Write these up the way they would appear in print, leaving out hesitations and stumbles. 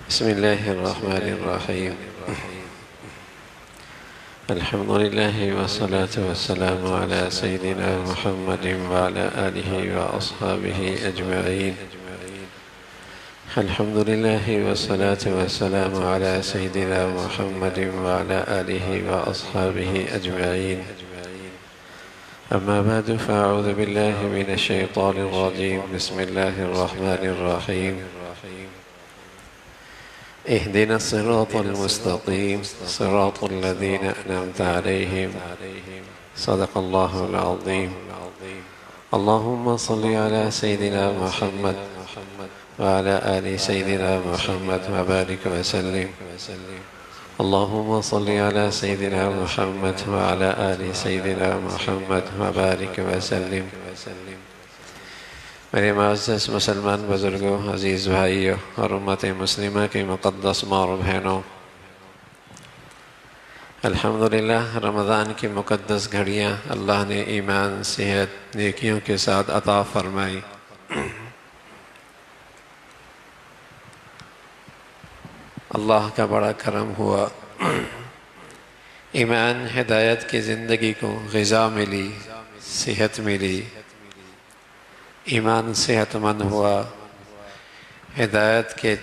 بسم الله الرحمن الرحيم. الحمد لله والصلاة والسلام على سيدنا محمد وعلى آله وأصحابه أجمعين. الحمد لله والصلاة والسلام على سيدنا محمد وعلى آله وأصحابه أجمعين. أما بعد، فأعوذ بالله من الشيطان الرجيم. بسم الله الرحمن الرحيم. اهدنا الصراط المستقيم صراط الذين أنعمت عليهم. صدق الله العظيم. اللهم صل على سيدنا محمد وعلى آل سيدنا محمد وبارك وسلم. اللهم صل على سيدنا محمد وعلى آل سيدنا محمد وبارك وسلم. میرے معزز مسلمان بزرگوں، عزیز بھائیوں اور امت مسلمہ کے مقدس ماں اور بہنوں، الحمدللہ رمضان کی مقدس گھڑیاں اللہ نے ایمان، صحت، نیکیوں کے ساتھ عطا فرمائی۔ اللہ کا بڑا کرم ہوا، ایمان، ہدایت کی زندگی کو غذا ملی، صحت ملی، ایمان صحت مند ہوا، ہدایت کے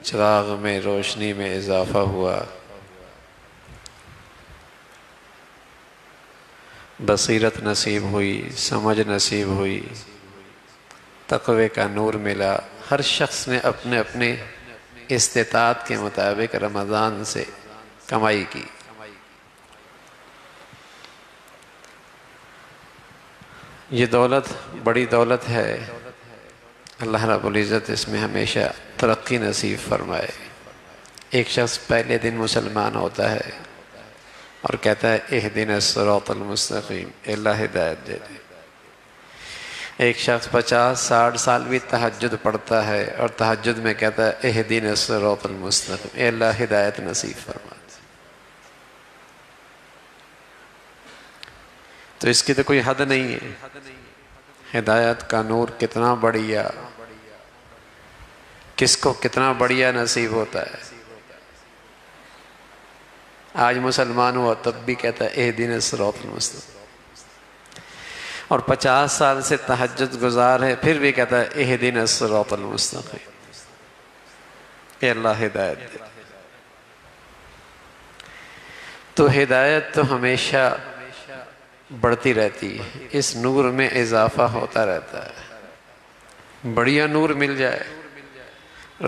چراغ میں روشنی میں اضافہ ہوا، بصیرت نصیب ہوئی، سمجھ نصیب ہوئی، تقوی کا نور ملا۔ ہر شخص نے اپنے اپنے استطاعت کے مطابق رمضان سے کمائی کی۔ یہ دولت بڑی دولت ہے، اللہ رب العزت اس میں ہمیشہ ترقی نصیب فرمائے۔ ایک شخص پہلے دن مسلمان ہوتا ہے اور کہتا ہے اہدنا الصراط المستقیم، اللہ ہدایت دے دے۔ ایک شخص 50-60 سال بھی تہجد پڑھتا ہے اور تہجد میں کہتا ہے اہدنا الصراط المستقیم، اے اللہ ہدایت نصیب فرما۔ تو اس کی تو کوئی حد نہیں ہے۔ ہدایت کا نور کتنا بڑھیا، کس کو کتنا بڑھیا نصیب ہوتا ہے۔ آج مسلمان ہوا تب بھی کہتا ہے اہدنا الصراط المستقیم، اور 50 سال سے تہجد گزار ہے پھر بھی کہتا ہے اہدنا الصراط المستقیم، اے اللہ ہدایت دے۔ تو ہدایت تو ہمیشہ بڑھتی رہتی ہے، اس نور میں اضافہ ہوتا رہتا ہے۔ بڑھیا نور مل جائے،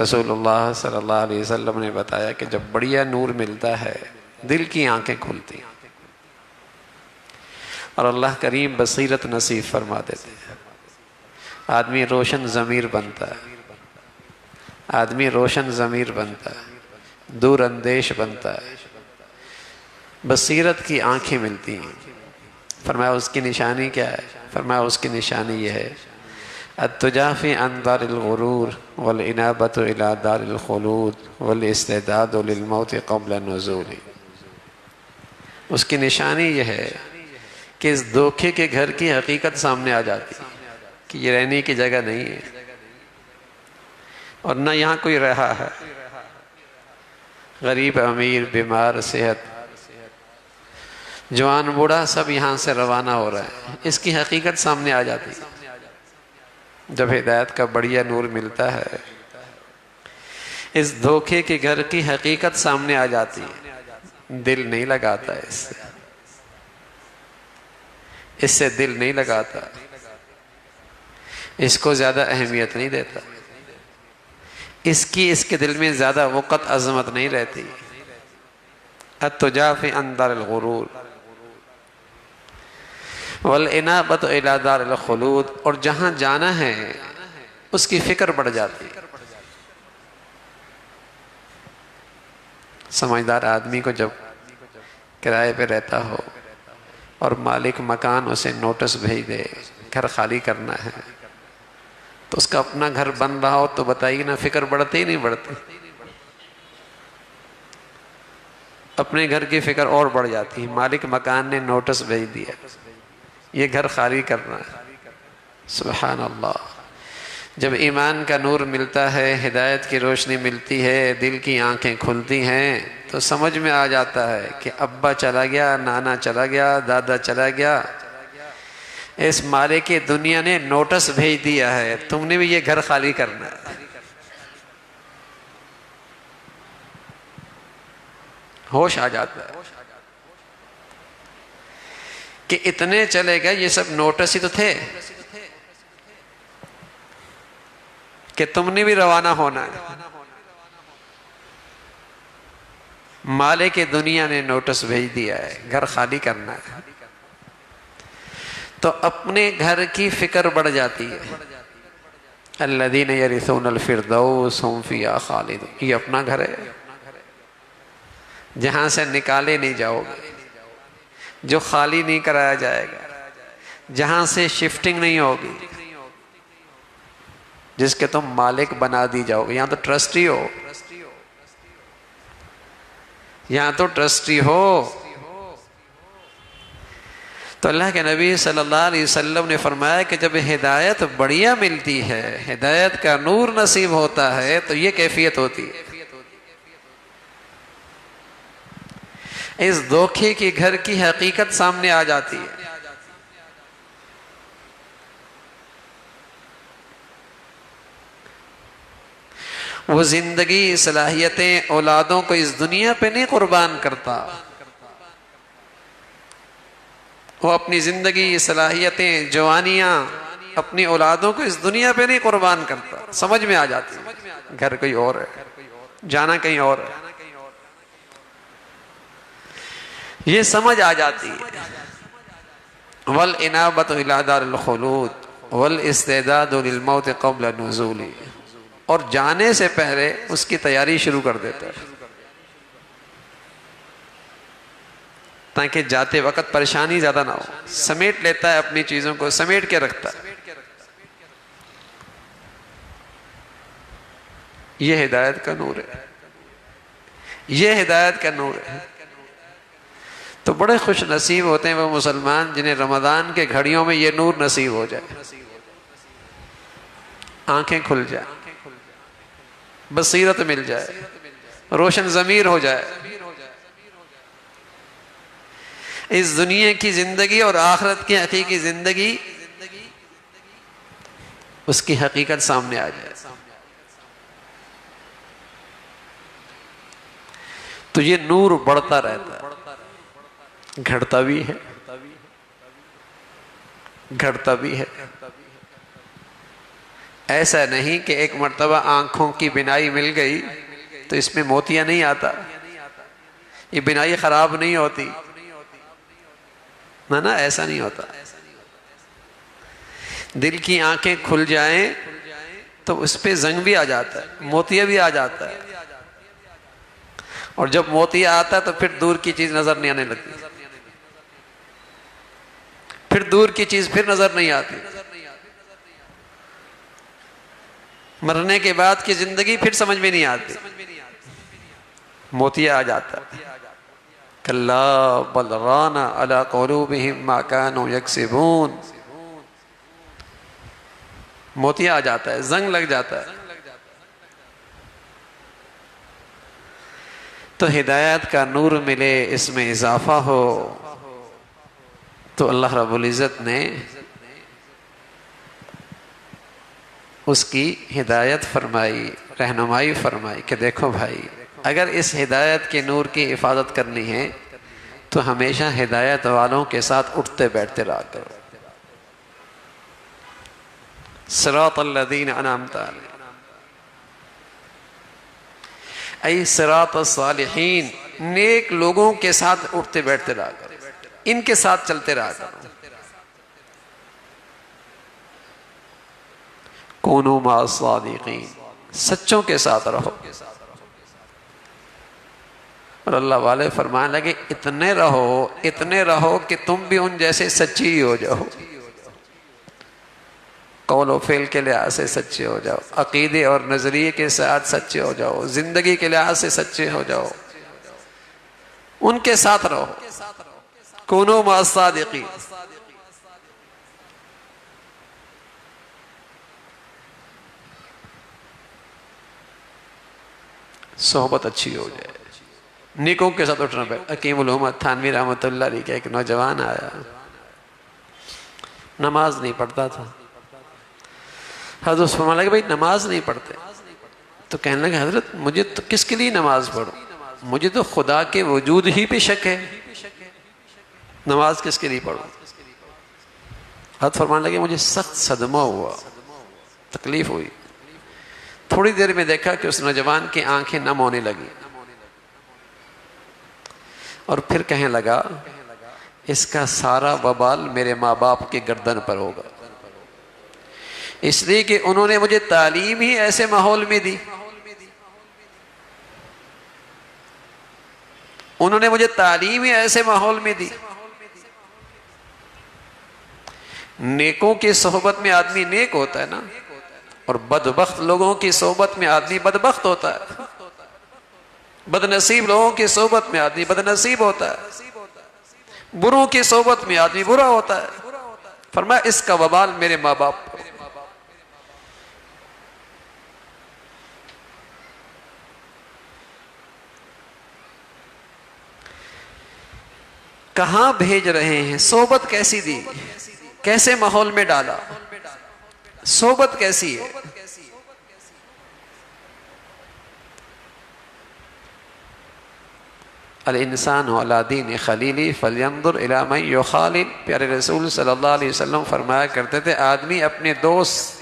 رسول اللہ صلی اللہ علیہ وسلم نے بتایا کہ جب بڑھیا نور ملتا ہے دل کی آنکھیں کھلتی ہیں اور اللہ کریم بصیرت نصیب فرما دیتے ہیں۔ آدمی روشن ضمیر بنتا ہے، آدمی روشن ضمیر بنتا ہے، دور اندیش بنتا ہے، بصیرت کی آنکھیں ملتی ہیں۔ فرمایا اس کی نشانی کیا ہے؟ فرمایا اس کی نشانی یہ ہے التجافی عن دار الغرور والانابۃ الی دار الخلود والاستعداد للموت قبل النزول۔ اس کی نشانی یہ ہے کہ اس دھوکے کے گھر کی حقیقت سامنے آ جاتی ہے کہ یہ رہنے کی جگہ نہیں ہے اور نہ یہاں کوئی رہا ہے۔ غریب، امیر، بیمار، صحت، جوان، بوڑھا، سب یہاں سے روانہ ہو رہے ہیں۔ اس کی حقیقت سامنے آ جاتی ہے۔ جب ہدایت کا بڑھیا نور ملتا ہے، اس دھوکے کے گھر کی حقیقت سامنے آ جاتی ہے، دل نہیں لگاتا اس سے دل نہیں لگاتا، اس کو زیادہ اہمیت نہیں دیتا، اس کے دل میں زیادہ وقت عظمت نہیں رہتی۔ التجافی عن دار الغرور والانابۃ الی دار الخلود، اور جہاں جانا ہے اس کی فکر بڑھ جاتی ہے۔ سمجھدار آدمی کو جب کرائے پہ رہتا ہو اور مالک مکان اسے نوٹس بھیج دے گھر خالی کرنا ہے، تو اس کا اپنا گھر بن رہا ہو تو بتائیے نا، فکر بڑھتی ہی نہیں بڑھتی؟ اپنے گھر کی فکر اور بڑھ جاتی ہے۔ مالک مکان نے نوٹس بھیج دیا، یہ گھر خالی کرنا ہے، سبحان اللہ. جب ایمان کا نور ملتا ہے، ہدایت کی روشنی ملتی ہے، دل کی آنکھیں کھلتی ہیں، تو سمجھ میں آ جاتا ہے کہ ابا چلا گیا، نانا چلا گیا، دادا چلا گیا، اس مالک کی دنیا نے نوٹس بھیج دیا ہے، تم نے بھی یہ گھر خالی کرنا ہے. ہوش آ جاتا ہے کہ اتنے چلے گئے، یہ سب نوٹس ہی تو تھے کہ تم نے بھی روانہ ہونا ہے. مالک کی دنیا نے نوٹس بھیج دیا ہے، گھر خالی کرنا ہے. تو اپنے گھر کی فکر بڑھ جاتی ہے. الذین یرثون الفردوس ھم فیہا خالدون. یہ اپنا گھر ہے جہاں سے نکالے نہیں جاؤ گے، جو خالی نہیں کرایا جائے گا، جہاں سے شفٹنگ نہیں ہوگی، جس کے تم مالک بنا دی جاؤ گے. یہاں تو ٹرسٹی ہو، یہاں تو ٹرسٹی ہو. تو اللہ کے نبی صلی اللہ علیہ وسلم نے فرمایا کہ جب ہدایت بڑھیا ملتی ہے، ہدایت کا نور نصیب ہوتا ہے، تو یہ کیفیت ہوتی ہے. اس دھوکے کی گھر کی حقیقت سامنے آ جاتی ہے. وہ زندگی، صلاحیتیں، اولادوں کو اس دنیا پہ نہیں قربان کرتا. وہ اپنی زندگی، صلاحیتیں، جوانیاں اپنی اولادوں کو اس دنیا پہ نہیں قربان کرتا. سمجھ میں آ جاتی ہے گھر کہیں اور ہے، جانا کہیں اور ہے، یہ سمجھ آ جاتی ہے. وَالْإِنَابَةُ إِلَىٰ دَارِ الْخُلُودِ وَالْإِسْتِعْدَادُ لِلْمَوْتِ قَبْلَ نُزُولِ. اور جانے سے پہلے اس کی تیاری شروع کر دیتا ہے تاکہ جاتے وقت پریشانی زیادہ نہ ہو. سمیٹ لیتا ہے اپنی چیزوں کو، سمیٹ کے رکھتا ہے. یہ ہدایت کا نور ہے، یہ ہدایت کا نور ہے. تو بڑے خوش نصیب ہوتے ہیں وہ مسلمان جنہیں رمضان کے گھڑیوں میں یہ نور نصیب ہو جائے، آنکھیں کھل جائیں، بصیرت مل جائے، روشن ضمیر ہو جائے. اس دنیا کی زندگی اور آخرت کی حقیقی زندگی، اس کی حقیقت سامنے آ جائے. تو یہ نور بڑھتا رہتا ہے، گھڑتا بھی ہے، گھڑتا بھی ہے. ایسا نہیں کہ ایک مرتبہ آنکھوں کی بینائی مل گئی تو اس میں موتیاں نہیں آتا، یہ بینائی خراب نہیں ہوتی، نا ایسا نہیں ہوتا. دل کی آنکھیں کھل جائیں تو اس پہ زنگ بھی آ جاتا ہے، موتیا بھی آ جاتا ہے. اور جب موتیا آتا ہے تو پھر دور کی چیز نظر نہیں آنے لگتی، پھر دور کی چیز پھر نظر نہیں آتی. مرنے کے بعد کی زندگی پھر سمجھ میں نہیں آتی، موتیا آ جاتا ہے. کلا بل ران علی قلوبہم ما کانوا یکسبون. موتیا آ جاتا ہے، زنگ لگ جاتا ہے. تو ہدایت کا نور ملے، اس میں اضافہ ہو، تو اللہ رب العزت نے اس کی ہدایت فرمائی، رہنمائی فرمائی کہ دیکھو بھائی، اگر اس ہدایت کے نور کی حفاظت کرنی ہے تو ہمیشہ ہدایت والوں کے ساتھ اٹھتے بیٹھتے رہا کرو. صراط الذین انعمت علیہم، ای صراط الصالحین، نیک لوگوں کے ساتھ اٹھتے بیٹھتے رہا کرو، ان کے ساتھ چلتے رہا کرو. کونوا مع الصادقین، سچوں کے ساتھ رہو. اور اللہ والے فرمانے لگے اتنے رہو کہ تم بھی ان جیسے سچی ہی ہو جاؤ، قول و فعل کے لحاظ سے سچے ہو جاؤ، عقیدے اور نظریے کے ساتھ سچے ہو جاؤ، زندگی کے لحاظ سے سچے ہو جاؤ، ان کے ساتھ رہو. کونوا مع الصادقین. صحبت اچھی ہو جائے، نیکوں کے ساتھ اٹھنا بیٹھنا۔ حکیم الامت تھانوی رحمۃ اللہ علیہ کا ایک نوجوان آیا، نماز نہیں پڑھتا تھا۔ حضرت فرمانے لگے بھائی نماز نہیں پڑھتے؟ تو کہنے لگے حضرت مجھے تو کس کے لیے نماز پڑھوں، مجھے تو خدا کے وجود ہی پہ شک ہے، نماز کس کے لیے پڑھوں؟ حضرت فرمانے لگے مجھے سخت صدمہ ہوا، تکلیف ہوئی۔ تھوڑی دیر میں دیکھا کہ اس نوجوان کی آنکھیں نم ہونے لگی، اور پھر کہنے لگا اس کا سارا وبال میرے ماں باپ کے گردن پر ہوگا، اس لیے کہ انہوں نے مجھے تعلیم ہی ایسے ماحول میں دی، انہوں نے مجھے تعلیم ہی ایسے ماحول میں دی۔ نیکوں کی صحبت میں آدمی نیک ہوتا ہے نا، اور بدبخت لوگوں کی صحبت میں آدمی بدبخت ہوتا ہے، بد نصیب لوگوں کی صحبت میں آدمی بد نصیب ہوتا ہے، بروں کی صحبت میں آدمی برا ہوتا ہے۔ فرمایا اس کا وبال میرے ماں باپ پر۔ کہاں بھیج رہے ہیں؟ صحبت کیسی دی، کیسے ماحول میں ڈالا، صحبت کیسی ہے؟ الانسان علی دین خلیلی فلینظر الی من یخالل۔ پیارے رسول صلی اللہ علیہ وسلم فرمایا کرتے تھے آدمی اپنے دوست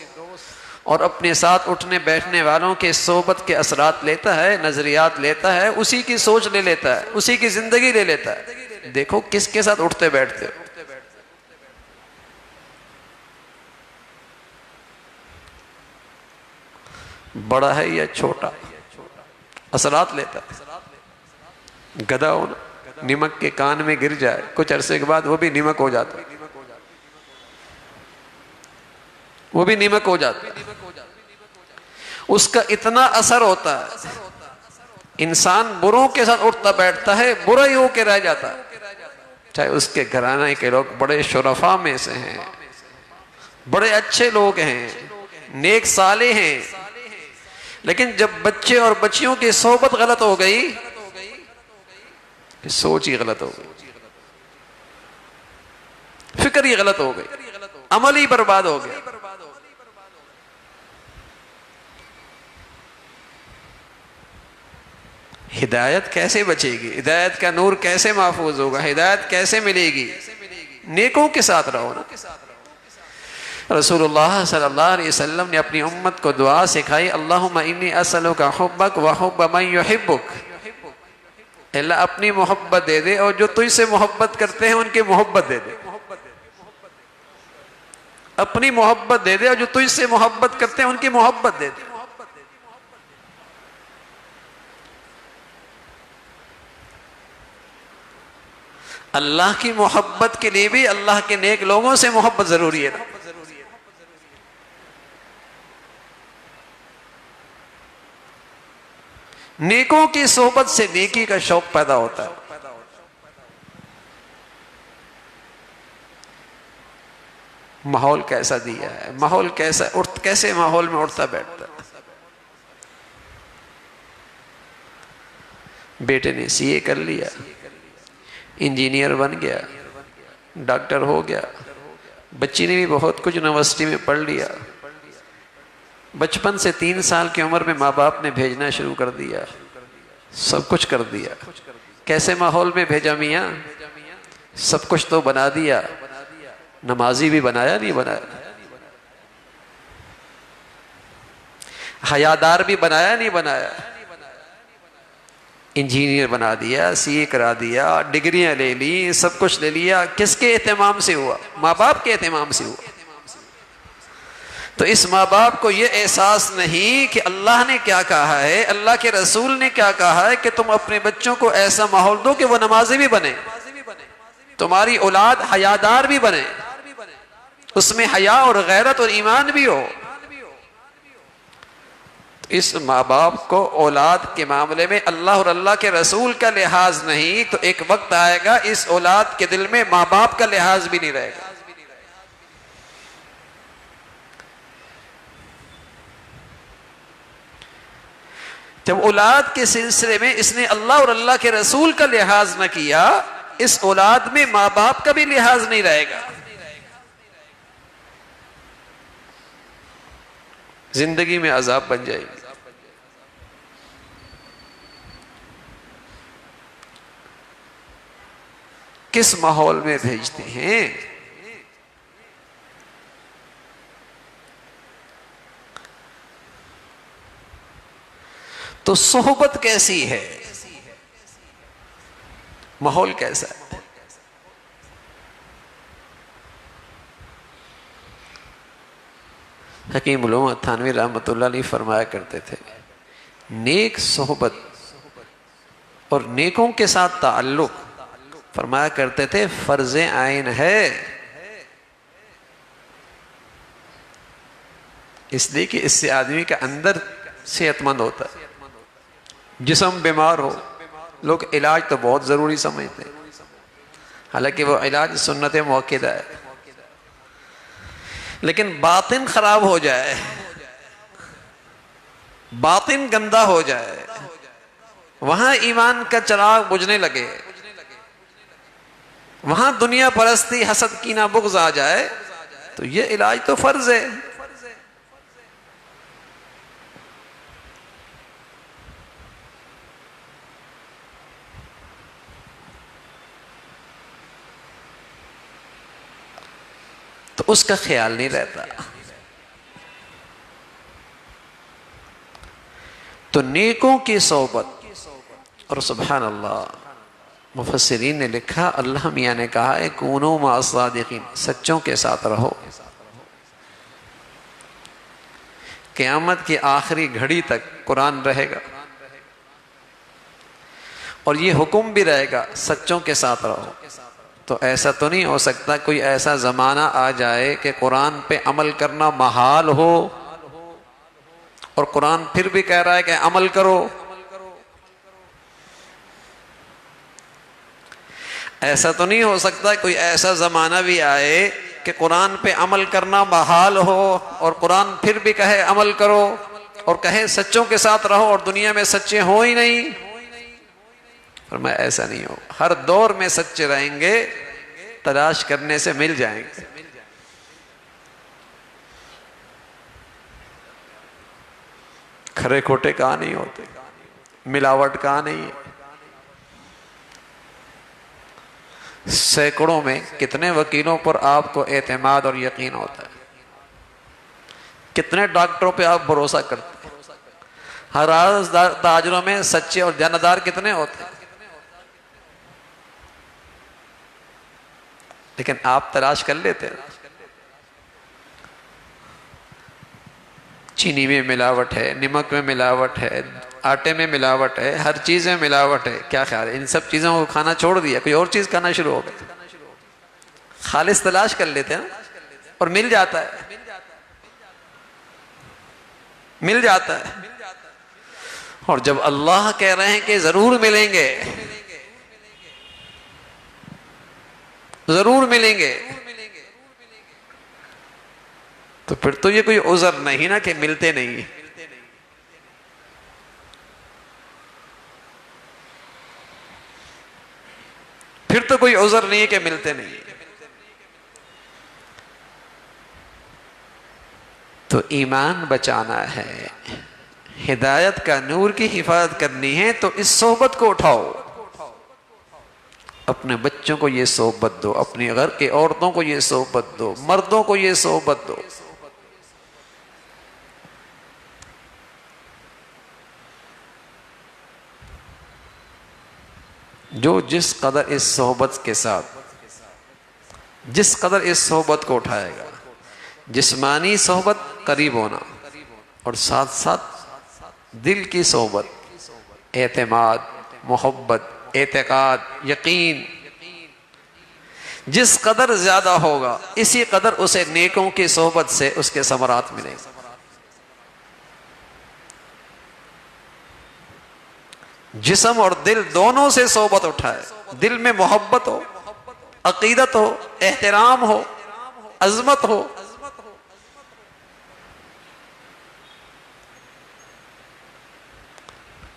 اور اپنے ساتھ اٹھنے بیٹھنے والوں کے صحبت کے اثرات لیتا ہے، نظریات لیتا ہے، اسی کی سوچ لے لیتا ہے، اسی کی زندگی لے لیتا ہے۔ دیکھو کس کے ساتھ اٹھتے بیٹھتے ہو، بڑا ہے یا چھوٹا، اثرات لیتا ہے۔ گدھا ہونا، نمک کے کان میں گر جائے کچھ عرصے کے بعد وہ بھی نمک ہو جاتا ہے، وہ بھی نمک ہو جاتا ہے، اس کا اتنا اثر ہوتا ہے۔ انسان بروں کے ساتھ اٹھتا بیٹھتا ہے، برا ہی ہو کے رہ جاتا ہے، چاہے اس کے گھرانے کے لوگ بڑے شرفاء میں سے ہیں، بڑے اچھے لوگ ہیں، نیک صالح ہیں، لیکن جب بچے اور بچیوں کی صحبت غلط ہو گئی، سوچ ہی غلط ہو گئی، فکر ہی غلط ہو گئی، عمل ہی برباد ہو گیا۔ ہدایت کیسے بچے گی؟ ہدایت کا نور کیسے محفوظ ہوگا؟ ہدایت کیسے ملے گی؟ نیکوں کے ساتھ رہو نا۔ رسول اللہ صلی اللہ علیہ وسلم نے اپنی امت کو دعا سکھائی، اللہم انی اسألک حبک وحب من یحبک۔ اللہ اپنی محبت دے دے اور جو تجھ سے محبت کرتے ہیں ان کی محبت دے دے، اپنی محبت دے دے اور جو تجھ سے محبت کرتے ہیں ان کی محبت دے دے۔ اللہ کی محبت کے لیے بھی اللہ کے نیک لوگوں سے محبت ضروری ہے نا۔ نیکوں کی صحبت سے نیکی کا شوق پیدا ہوتا ہے۔ ماحول کیسا دیا ہے، ماحول کیسے ماحول میں اٹھتا بیٹھتا ہے۔ بیٹے نے سی اے کر لیا، انجینئر بن گیا، ڈاکٹر ہو گیا، بچی نے بھی بہت کچھ یونیورسٹی میں پڑھ لیا، بچپن سے 3 سال کی عمر میں ماں باپ نے بھیجنا شروع کر دیا، سب کچھ کر دیا۔ کیسے ماحول میں بھیجا میاں؟ سب کچھ تو بنا دیا، نمازی بھی بنایا نہیں بنایا، حیادار بھی بنایا نہیں بنایا، انجینئر بنا دیا، سی اے کرا دیا، ڈگریاں لے لی، سب کچھ لے لیا۔ کس کے اہتمام سے ہوا؟ ماں باپ کے اہتمام سے ہوا۔ تو اس ماں باپ کو یہ احساس نہیں کہ اللہ نے کیا کہا ہے، اللہ کے رسول نے کیا کہا ہے کہ تم اپنے بچوں کو ایسا ماحول دو کہ وہ نمازی بھی بنے، تمہاری اولاد حیادار بھی بنے، اس میں حیا اور غیرت اور ایمان بھی ہو۔ اس ماں باپ کو اولاد کے معاملے میں اللہ اور اللہ کے رسول کا لحاظ نہیں، تو ایک وقت آئے گا اس اولاد کے دل میں ماں باپ کا لحاظ بھی نہیں رہے گا۔ جب اولاد کے سلسلے میں اس نے اللہ اور اللہ کے رسول کا لحاظ نہ کیا، اس اولاد میں ماں باپ کا بھی لحاظ نہیں رہے گا، زندگی میں عذاب بن جائے گی۔ کس ماحول میں بھیجتے ہیں؟ تو صحبت کیسی ہے، ماحول کیسا ہے؟ حکیم علومہ تھانوی رحمۃ اللہ علیہ فرمایا کرتے تھے، نیک صحبت اور نیکوں کے ساتھ تعلق، فرمایا کرتے تھے فرض عین ہے، اس لیے کہ اس سے آدمی کا اندر صحت مند ہوتا ہے۔ جسم بیمار ہو، لوگ علاج تو بہت ضروری سمجھتے ہیں، حالانکہ وہ علاج سنت موقدہ ہے، لیکن باطن خراب ہو جائے، باطن گندا ہو جائے، وہاں ایمان کا چراغ بجھنے لگے، وہاں دنیا پرستی، حسد، کینہ، بغض آ جائے، تو یہ علاج تو فرض ہے۔ تو اس کا خیال نہیں رہتا۔ تو نیکوں کی صحبت، اور سبحان اللہ مفسرین نے لکھا، اللہ میاں نے کہا ہے کونوا مع الصادقین، سچوں کے ساتھ رہو، قیامت کی آخری گھڑی تک قرآن رہے گا، اور یہ حکم بھی رہے گا سچوں کے ساتھ رہو۔ تو ایسا تو نہیں ہو سکتا کوئی ایسا زمانہ آ جائے کہ قرآن پہ عمل کرنا محال ہو، اور قرآن پھر بھی کہہ رہا ہے کہ عمل کرو۔ ایسا تو نہیں ہو سکتا کوئی ایسا زمانہ بھی آئے کہ قرآن پہ عمل کرنا محال ہو، اور قرآن پھر بھی کہے عمل کرو، اور کہے سچوں کے ساتھ رہو، اور دنیا میں سچے ہوں ہی نہیں۔ فرمایا ایسا نہیں ہو، ہر دور میں سچے رہیں گے، تلاش کرنے سے مل جائیں گے۔ کھرے کھوٹے کہاں نہیں ہوتے، ملاوٹ کہاں نہیں ہے۔ سینکڑوں میں کتنے وکیلوں پر آپ کو اعتماد اور یقین ہوتا ہے، کتنے ڈاکٹروں پہ آپ بھروسہ کرتے ہیں، حرارت تاجروں میں سچے اور دیانتدار کتنے ہوتے ہیں، لیکن آپ تلاش کر لیتے ہیں۔ چینی میں ملاوٹ ہے، نمک میں ملاوٹ ہے، آٹے میں ملاوٹ ہے، ہر چیز میں ملاوٹ ہے، کیا خیال ہے ان سب چیزوں کو کھانا چھوڑ دیا، کوئی اور چیز کھانا شروع ہو گیا؟ خالص تلاش کر لیتے ہیں اور مل جاتا ہے، مل جاتا ہے۔ اور جب اللہ کہہ رہے ہیں کہ ضرور ملیں گے، ضرور ملیں گے، تو پھر تو یہ کوئی عذر نہیں نا کہ ملتے نہیں۔ پھر تو کوئی عذر نہیں ہے کہ ملتے نہیں۔ تو ایمان بچانا ہے، ہدایت کا نور کی حفاظت کرنی ہے، تو اس صحبت کو اٹھاؤ، اپنے بچوں کو یہ صحبت دو، اپنی گھر کے عورتوں کو یہ صحبت دو، مردوں کو یہ صحبت دو۔ جو جس قدر اس صحبت کے ساتھ، جس قدر اس صحبت کو اٹھائے گا، جسمانی صحبت قریب ہونا، اور ساتھ ساتھ دل کی صحبت، اعتماد، محبت، اعتقاد، یقین، جس قدر زیادہ ہوگا اسی قدر اسے نیکوں کی صحبت سے اس کے ثمرات ملیں گے۔ جسم اور دل دونوں سے صحبت اٹھائے، دل میں محبت ہو، عقیدت ہو، احترام ہو، عظمت ہو،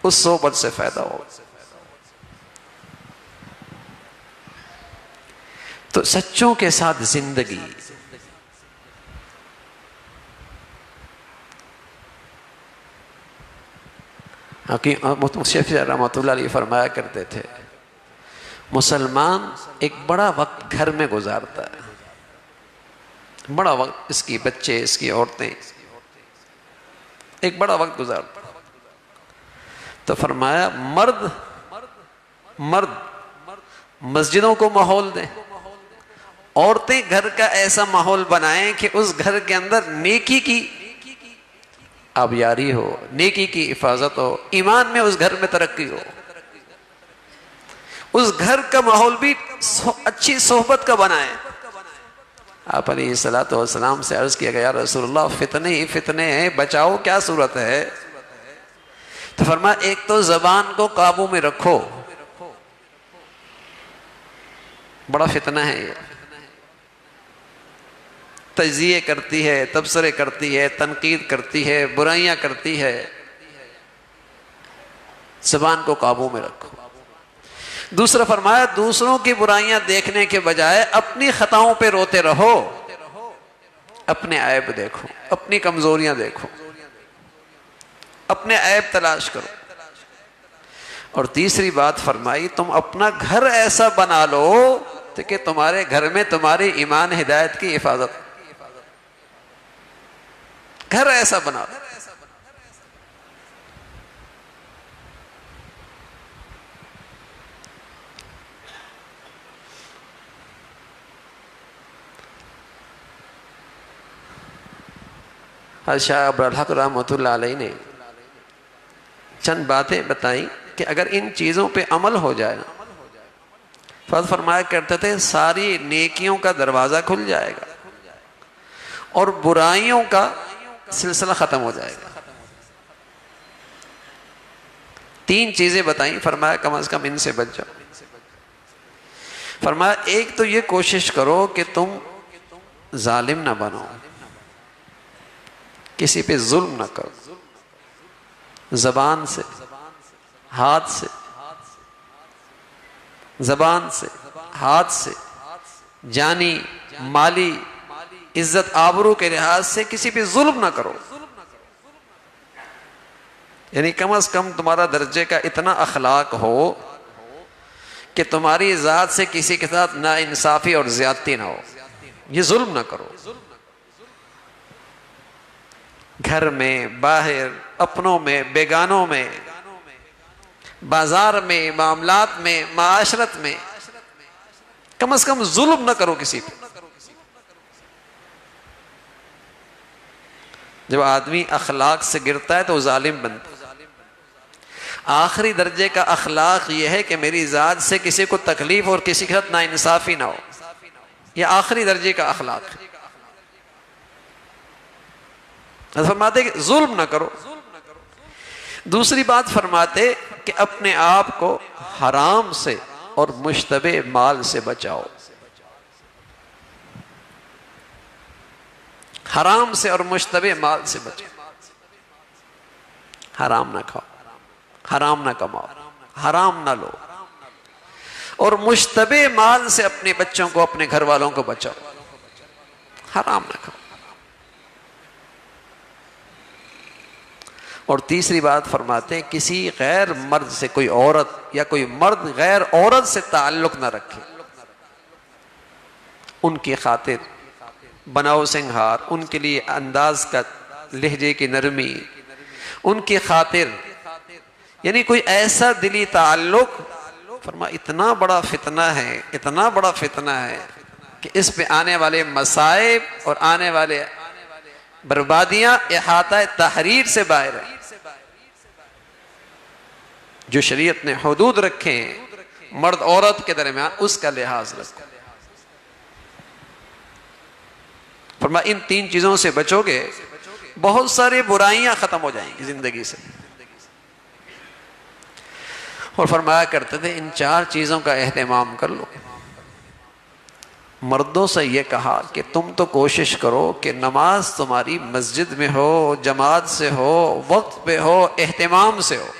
اس صحبت سے فائدہ ہوگا۔ تو سچوں کے ساتھ زندگی، شیخ رحمۃ اللہ علیہ فرمایا کرتے تھے مسلمان ایک بڑا وقت گھر میں گزارتا ہے، بڑا وقت اس کی بچے، اس کی عورتیں، ایک بڑا وقت گزارتا۔ تو فرمایا مرد مسجدوں کو ماحول دیں، عورتیں گھر کا ایسا ماحول بنائیں کہ اس گھر کے اندر نیکی کی آبیاری ہو، نیکی کی حفاظت ہو، ایمان میں اس گھر میں ترقی ہو، اس گھر کا ماحول بھی اچھی صحبت کا بنائیں۔ آپ علیہ الصلوۃ والسلام سے عرض کیا گیا یا رسول اللہ فتنے ہی فتنے ہیں، بچاؤ کیا صورت ہے؟ تو فرمایا ایک تو زبان کو قابو میں رکھو، بڑا فتنہ ہے یہ، تجزیے کرتی ہے، تبصرے کرتی ہے، تنقید کرتی ہے، برائیاں کرتی ہے، زبان کو قابو میں رکھو۔ دوسرا فرمایا دوسروں کی برائیاں دیکھنے کے بجائے اپنی خطاؤں پہ روتے رہو، اپنے عیب دیکھو، اپنی کمزوریاں دیکھو، اپنے عیب تلاش کرو۔ اور تیسری بات فرمائی تم اپنا گھر ایسا بنا لو کہ تمہارے گھر میں تمہاری ایمان ہدایت کی حفاظت، گھر ایسا بنا لو۔ شاہ عبدالحق رحمۃ اللہ علیہ نے چند باتیں بتائیں کہ اگر ان چیزوں پہ عمل ہو جائے نا، فضل فرمایا کرتے تھے ساری نیکیوں کا دروازہ کھل جائے گا اور برائیوں کا سلسلہ ختم ہو جائے گا۔ تین چیزیں بتائیں، فرمایا کم از کم ان سے بچ جاؤ۔ فرمایا ایک تو یہ کوشش کرو کہ تم ظالم نہ بنو، کسی پہ ظلم نہ کرو، زبان سے، ہاتھ سے، زبان سے، ہاتھ سے، جانی مالی عزت آبرو کے لحاظ سے کسی پہ ظلم نہ کرو۔ یعنی کم از کم تمہارا درجے کا اتنا اخلاق ہو کہ تمہاری ذات سے کسی کے ساتھ نا انصافی اور زیادتی نہ ہو، یہ ظلم نہ کرو۔ گھر میں، باہر، اپنوں میں، بیگانوں میں، بازار میں، معاملات میں، معاشرت میں، کم از کم ظلم نہ کرو کسی پہ۔ جب آدمی اخلاق سے گرتا ہے تو وہ ظالم بنتا ہے۔ آخری درجے کا اخلاق یہ ہے کہ میری ذات سے کسی کو تکلیف اور کسی کے ساتھ ناانصافی نہ ہو، یہ آخری درجے کا اخلاق ہے۔ فرماتے کہ ظلم نہ کرو۔ دوسری بات فرماتے کہ اپنے آپ کو حرام سے اور مشتبہ مال سے بچاؤ، حرام سے اور مشتبہ مال سے بچاؤ، حرام نہ کھاؤ، حرام نہ کماؤ، حرام نہ لو، اور مشتبہ مال سے اپنے بچوں کو، اپنے گھر والوں کو بچاؤ، حرام نہ کھاؤ۔ اور تیسری بات فرماتے ہیں کسی غیر مرد سے، کوئی عورت یا کوئی مرد غیر عورت سے تعلق نہ رکھے، ان کی خاطر بناؤ سنگھار، ان کے لیے انداز کا لہجے کی نرمی، ان کی خاطر، یعنی کوئی ایسا دلی تعلق، فرما اتنا بڑا فتنہ ہے، اتنا بڑا فتنہ ہے کہ اس پہ آنے والے مصائب اور آنے والے بربادیاں احاطہ تحریر سے باہر ہیں۔ جو شریعت نے حدود رکھے ہیں مرد عورت کے درمیان، اس کا لحاظ رکھو۔ فرمایا ان تین چیزوں سے بچو گے بہت ساری برائیاں ختم ہو جائیں گی زندگی سے۔ اور فرمایا کرتے تھے ان چار چیزوں کا اہتمام کر لو۔ مردوں سے یہ کہا کہ تم تو کوشش کرو کہ نماز تمہاری مسجد میں ہو، جماعت سے ہو، وقت پہ ہو، اہتمام سے ہو۔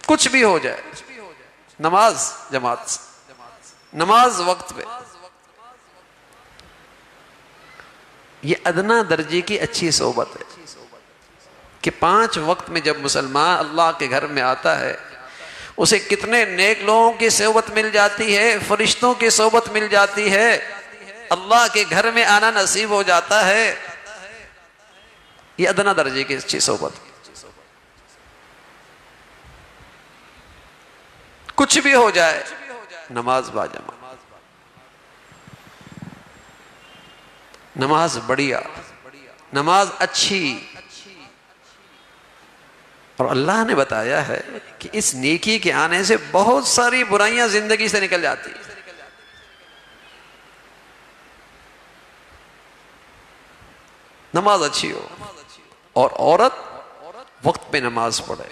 کچھ بھی ہو جائے، نماز جماعت سے، نماز وقت پہ، یہ ادنا درجے کی اچھی صحبت ہے کہ 5 وقت میں جب مسلمان اللہ کے گھر میں آتا ہے اسے کتنے نیک لوگوں کی صحبت مل جاتی ہے، فرشتوں کی صحبت مل جاتی ہے، اللہ کے گھر میں آنا نصیب ہو جاتا ہے. یہ ادنا درجے کی اچھی صحبت. کچھ بھی ہو جائے نماز باجماعت، نماز بڑھیا، نماز اچھی. اور اللہ نے بتایا ہے کہ اس نیکی کے آنے سے بہت ساری برائیاں زندگی سے نکل جاتی ہیں. نماز اچھی ہو، اور عورت وقت پہ نماز پڑھے،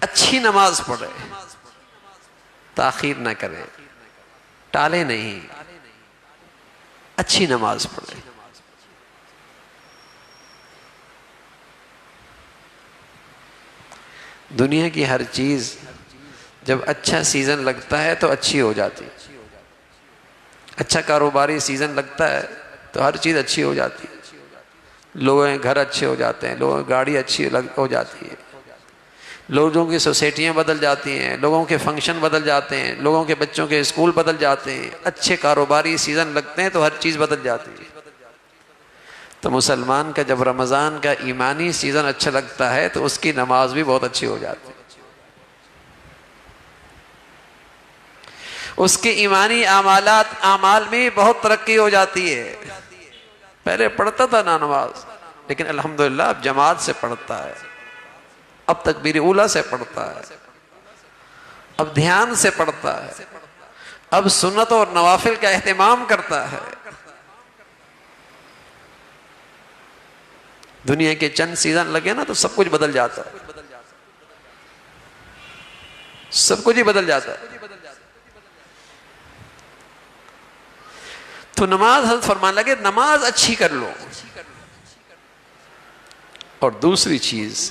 اچھی نماز پڑھے، تاخیر نہ کرے، ٹالے نہیں، اچھی نماز پڑھے. دنیا کی ہر چیز جب اچھا سیزن لگتا ہے تو اچھی ہو جاتی، اچھا کاروباری سیزن لگتا ہے تو ہر چیز اچھی ہو جاتی ہے. لوگوں کے گھر اچھے ہو جاتے ہیں، لوگوں کی گاڑی اچھی ہو جاتی ہے، لوگوں کی سوسائٹیاں بدل جاتی ہیں، لوگوں کے فنکشن بدل جاتے ہیں، لوگوں کے بچوں کے اسکول بدل جاتے ہیں. اچھے کاروباری سیزن لگتے ہیں تو ہر چیز بدل جاتی ہے. تو مسلمان کا جب رمضان کا ایمانی سیزن اچھا لگتا ہے تو اس کی نماز بھی بہت اچھی ہو جاتی ہے، اس کے ایمانی اعمال میں بہت ترقی ہو جاتی ہے. پہلے پڑھتا تھا نا نماز، لیکن الحمدللہ اب جماعت سے پڑھتا ہے، اب تکبیر اولیٰ سے پڑھتا ہے، اب دھیان سے پڑھتا ہے، اب سنت اور نوافل کا اہتمام کرتا ہے. دنیا کے چند سیزن لگے نا تو سب کچھ بدل جاتا ہے، سب کچھ ہی بدل جاتا ہے. تو نماز حضرت فرمان لگے نماز اچھی کر لو. اور دوسری چیز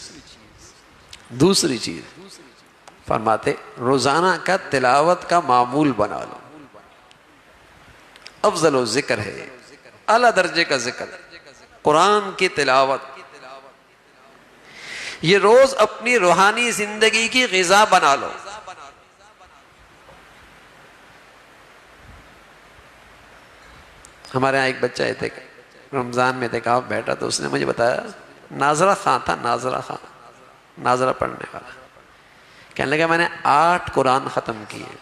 فرماتے روزانہ کا تلاوت کا معمول بنا لو. افضل و ذکر ہے، اعلیٰ درجے کا ذکر قرآن کی تلاوت. یہ روز اپنی روحانی زندگی کی غذا بنا لو. ہمارے ہاں ایک بچہ تھے، رمضان میں اعتکاف بیٹھا تو اس نے مجھے بتایا، ناظرہ خان تھا، ناظرہ خان، ناظرہ پڑھنے والا. کہنے لگا میں نے 8 قرآن ختم کیے،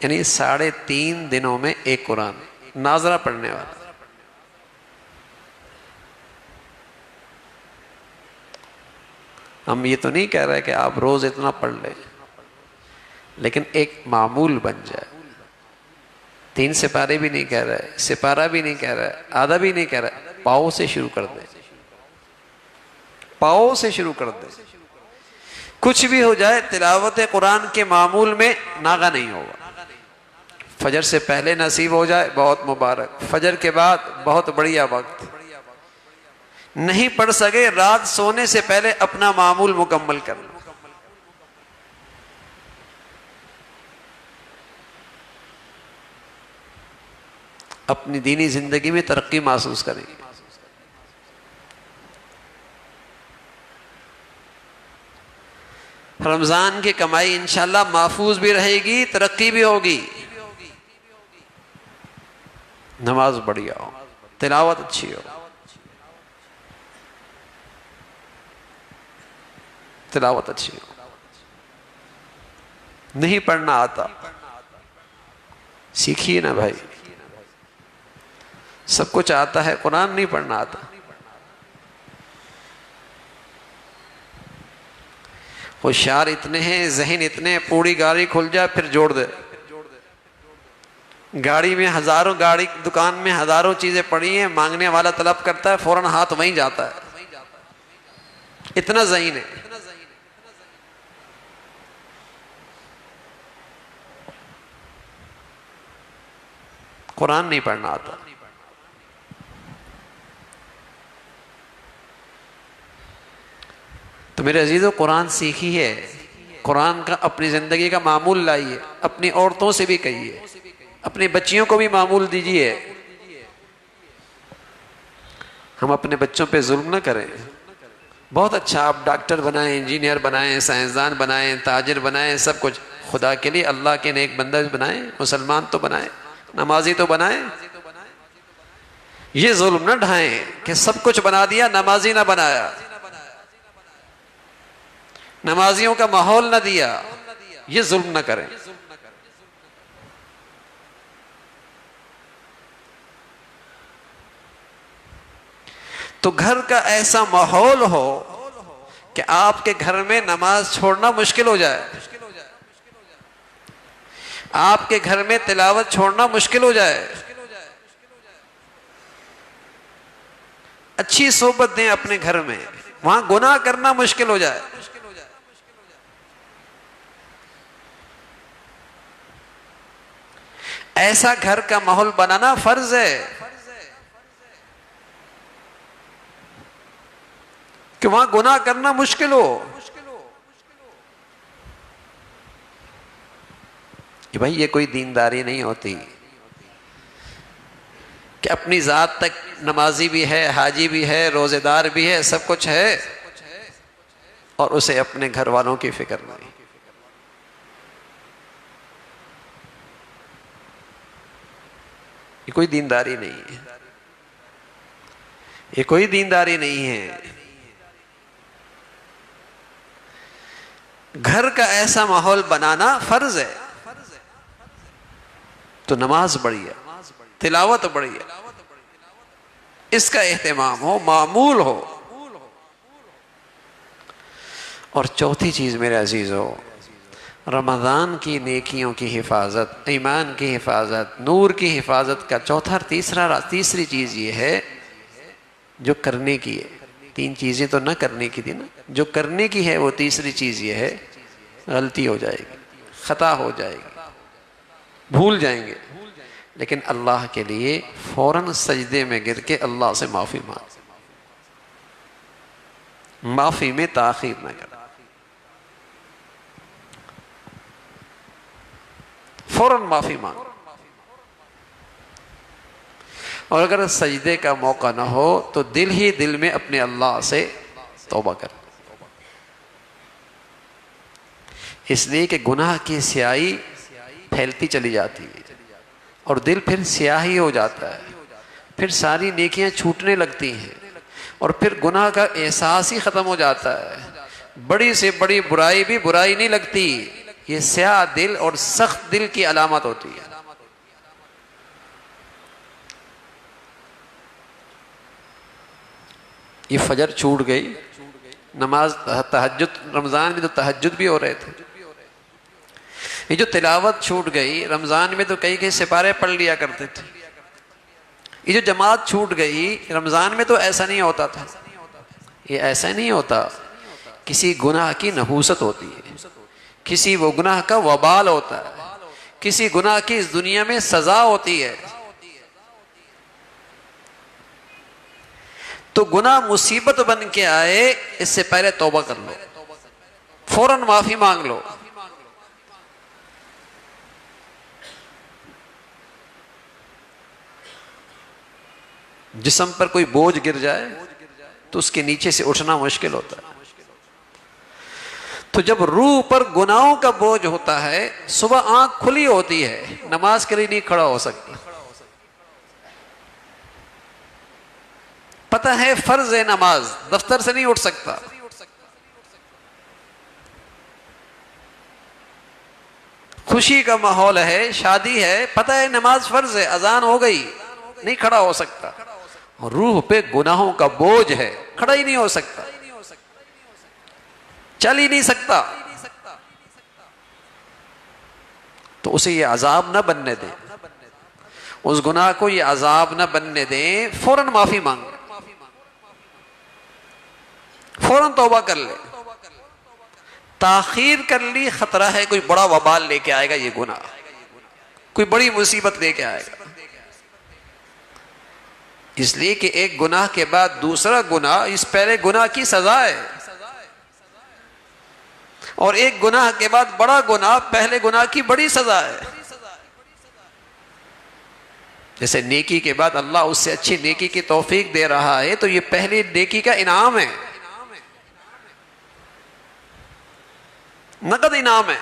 یعنی 3.5 دنوں میں 1 قرآن. ناظرہ پڑھنے والا. ہم یہ تو نہیں کہہ رہے کہ آپ روز اتنا پڑھ لیں، لیکن ایک معمول بن جائے. 3 سپارے بھی نہیں کہہ رہے، سپارہ بھی نہیں کہہ رہے، آدھا بھی نہیں کہہ رہے، پاؤں سے شروع کر دیں، پاؤں سے شروع کر دیں. کچھ بھی ہو جائے تلاوت قرآن کے معمول میں ناغہ نہیں ہوگا. فجر سے پہلے نصیب ہو جائے بہت مبارک، فجر کے بعد بہت بڑھیا وقت. نہیں پڑھ سکے رات سونے سے پہلے اپنا معمول مکمل کر لو. اپنی دینی زندگی میں ترقی محسوس کریں گے. رمضان کی کمائی انشاءاللہ محفوظ بھی رہے گی، ترقی بھی ہوگی. نماز بڑھیا ہو، تلاوت اچھی ہو، تلاوت اچھی ہو. نہیں پڑھنا آتا سیکھیے نا بھائی. سب کچھ آتا ہے، قرآن نہیں پڑھنا آتا. ہوشیار اتنے ہیں، ذہن اتنے، پوری گاڑی کھل جائے پھر جوڑ دے. گاڑی میں دکان میں ہزاروں چیزیں پڑی ہیں، مانگنے والا طلب کرتا ہے فوراً ہاتھ وہیں جاتا ہے. اتنا ذہین ہے. قرآن نہیں پڑھنا آتا. تو میرے عزیزو قرآن سیکھیے، قرآن کا اپنی زندگی کا معمول لائیے، اپنی عورتوں سے بھی کہیے، اپنی بچیوں کو بھی معمول دیجیے۔ ہم اپنے بچوں پہ ظلم نہ کریں۔ بہت اچھا، آپ ڈاکٹر بنائیں، انجینئر بنائیں، سائنسدان بنائیں، تاجر بنائیں، سب کچھ خدا کے لیے، اللہ کے نیک بندہ بنائیں، مسلمان تو بنائیں، نمازی تو بنائیں۔ یہ ظلم نہ ڈھائیں کہ سب کچھ بنا دیا نمازی نہ بنایا، نمازیوں کا ماحول نہ دیا، یہ ظلم نہ کریں۔ تو گھر کا ایسا ماحول ہو کہ آپ کے گھر میں نماز چھوڑنا مشکل ہو جائے، آپ کے گھر میں تلاوت چھوڑنا مشکل ہو جائے۔ اچھی صحبت دیں اپنے گھر میں، وہاں گناہ کرنا مشکل ہو جائے۔ ایسا گھر کا ماحول بنانا فرض ہے کہ وہاں گناہ کرنا مشکل ہو۔ کہ بھائی یہ کوئی دینداری نہیں ہوتی کہ اپنی ذات تک نمازی بھی ہے، حاجی بھی ہے، روزے دار بھی ہے، سب کچھ ہے، اور اسے اپنے گھر والوں کی فکر نہیں۔ یہ کوئی دینداری نہیں ہے، یہ کوئی دینداری نہیں ہے۔ گھر کا ایسا ماحول بنانا فرض ہے، تو نماز بڑھی ہے، تلاوت بڑھی ہے، اس کا اہتمام ہو، معمول ہو۔ اور چوتھی چیز میرے عزیزو، رمضان کی نیکیوں کی حفاظت، ایمان کی حفاظت، نور کی حفاظت کا تیسری چیز یہ ہے جو کرنے کی ہے۔ تین چیزیں تو نہ کرنے کی تھی نا، جو کرنے کی ہے وہ تیسری چیز یہ ہے، غلطی ہو جائے گی، خطا ہو جائے گی، بھول جائیں گے، لیکن اللہ کے لیے فوراً سجدے میں گر کے اللہ سے معافی مانگ، معافی میں تاخیر نہ کر، فوراً معافی مانگ۔ اور اگر سجدے کا موقع نہ ہو تو دل ہی دل میں اپنے اللہ سے توبہ کر، اس لیے کہ گناہ کی سیاہی پھیلتی چلی جاتی ہے اور دل پھر سیاہ ہی ہو جاتا ہے، پھر ساری نیکیاں چھوٹنے لگتی ہیں اور پھر گناہ کا احساس ہی ختم ہو جاتا ہے۔ بڑی سے بڑی برائی بھی برائی نہیں لگتی، یہ سیاہ دل اور سخت دل کی علامت ہوتی ہے۔ یہ فجر چھوٹ گئی، نماز تہجد، رمضان میں تو تہجد بھی ہو رہے تھے، یہ جو تلاوت چھوٹ گئی، رمضان میں تو کئی سپارے پڑھ لیا کرتے تھے، یہ جو جماعت چھوٹ گئی، رمضان میں تو ایسا نہیں ہوتا تھا، یہ ایسا نہیں ہوتا، کسی گناہ کی نحوست ہوتی ہے، کسی وہ گناہ کا وبال ہوتا ہے، کسی گناہ کی اس دنیا میں سزا ہوتی ہے۔ تو گناہ مصیبت بن کے آئے اس سے پہلے توبہ کر لو، فوراً معافی مانگ لو۔ جسم پر کوئی بوجھ گر جائے تو اس کے نیچے سے اٹھنا مشکل ہوتا ہے، تو جب روح پر گناہوں کا بوجھ ہوتا ہے، صبح آنکھ کھلی ہوتی ہے، نماز کے لیے نہیں کھڑا ہو سکتا، پتہ ہے فرض ہے نماز، دفتر سے نہیں اٹھ سکتا، خوشی کا ماحول ہے، شادی ہے، پتہ ہے نماز فرض ہے، اذان ہو گئی، نہیں کھڑا ہو سکتا، روح پہ گناہوں کا بوجھ ہے، کھڑا ہی نہیں ہو سکتا، چل ہی نہیں سکتا، تو اسے یہ عذاب نہ بننے دیں، اس گناہ کو یہ عذاب نہ بننے دیں، فوراً معافی مانگ، فوراً توبہ کر لے۔ تاخیر کر لی خطرہ ہے کوئی بڑا وبال لے کے آئے گا، یہ گناہ کوئی بڑی مصیبت لے کے آئے گا، اس لیے کہ ایک گناہ کے بعد دوسرا گناہ اس پہلے گناہ کی سزا ہے۔ اور ایک گناہ کے بعد بڑا گناہ پہلے گناہ کی بڑی سزا ہے. جیسے نیکی کے بعد اللہ اس سے اچھی نیکی کی توفیق دے رہا ہے تو یہ پہلی نیکی کا انعام ہے، نقد انعام ہے.